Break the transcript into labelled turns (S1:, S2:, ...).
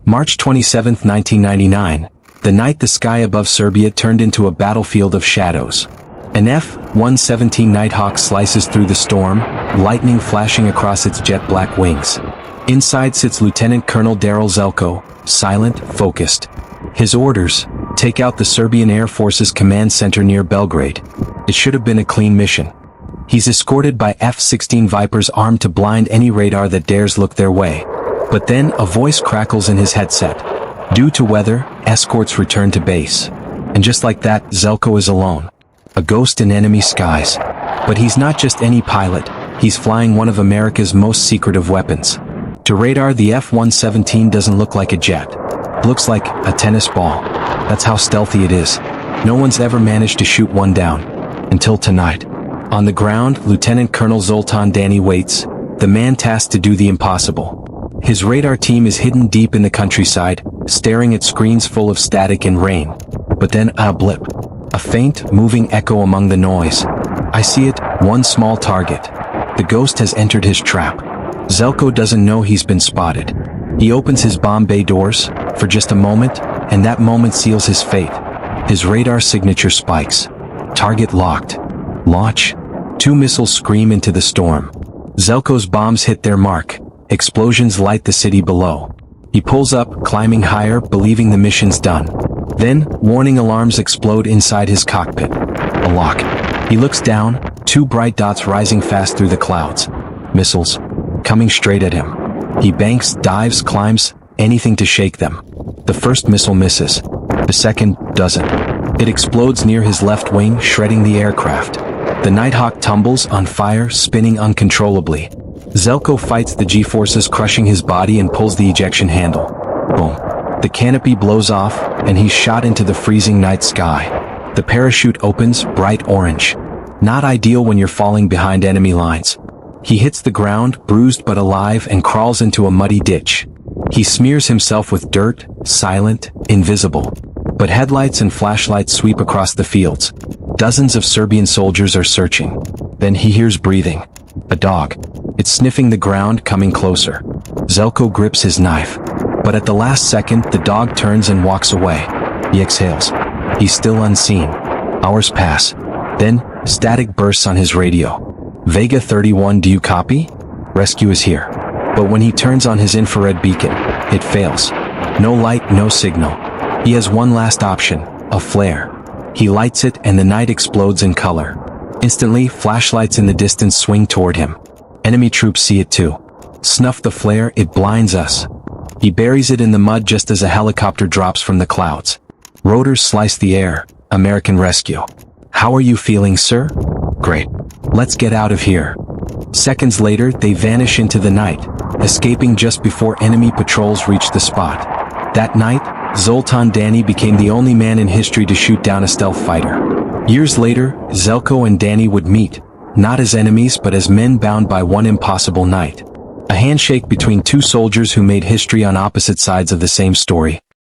S1: March 27, 1999, the night the sky above Serbia turned into a battlefield of shadows. An F-117 Nighthawk slices through the storm, lightning flashing across its jet-black wings. Inside sits Lieutenant Colonel Darrell Zelko, silent, focused. His orders: take out the Serbian Air Force's command center near Belgrade. It should have been a clean mission. He's escorted by F-16 Vipers armed to blind any radar that dares look their way. But then a voice crackles in his headset. Due to weather, escorts return to base. And just like that, Zelko is alone. A ghost in enemy skies. But he's not just any pilot, he's flying one of America's most secretive weapons. To radar, the F-117 doesn't look like a jet. It looks like a tennis ball. That's how stealthy it is. No one's ever managed to shoot one down. Until tonight. On the ground, Lieutenant Colonel Zoltán Dani waits, the man tasked to do the impossible. His radar team is hidden deep in the countryside, staring at screens full of static and rain. But then, a blip. A faint, moving echo among the noise. I see it, one small target. The ghost has entered his trap. Zelko doesn't know he's been spotted. He opens his bomb bay doors, for just a moment, and that moment seals his fate. His radar signature spikes. Target locked. Launch. 2 missiles scream into the storm. Zelko's bombs hit their mark. Explosions light the city below. He pulls up, climbing higher, believing the mission's done. Then, warning alarms explode inside his cockpit. A lock. He looks down, 2 bright dots rising fast through the clouds. Missiles. Coming straight at him. He banks, dives, climbs, anything to shake them. The first missile misses. The second doesn't. It explodes near his left wing, shredding the aircraft. The Nighthawk tumbles, on fire, spinning uncontrollably. Zelko fights the G-forces, crushing his body, and pulls the ejection handle. Boom. The canopy blows off, and he's shot into the freezing night sky. The parachute opens, bright orange. Not ideal when you're falling behind enemy lines. He hits the ground, bruised but alive, and crawls into a muddy ditch. He smears himself with dirt, silent, invisible. But headlights and flashlights sweep across the fields. Dozens of Serbian soldiers are searching. Then he hears breathing. A dog. It's sniffing the ground, coming closer. Zelko grips his knife. But at the last second, the dog turns and walks away. He exhales. He's still unseen. Hours pass. Then, static bursts on his radio. Vega 31, do you copy? Rescue is here. But when he turns on his infrared beacon, it fails. No light, no signal. He has one last option, a flare. He lights it and the night explodes in color. Instantly, flashlights in the distance swing toward him. Enemy troops see it too. Snuff the flare, it blinds us. He buries it in the mud just as a helicopter drops from the clouds. Rotors slice the air. American rescue. How are you feeling, sir? Great. Let's get out of here. Seconds later, they vanish into the night, escaping just before enemy patrols reach the spot. That night, Zoltan Dani became the only man in history to shoot down a stealth fighter. Years later, Zelko and Dani would meet, not as enemies but as men bound by one impossible night. A handshake between 2 soldiers who made history on opposite sides of the same story.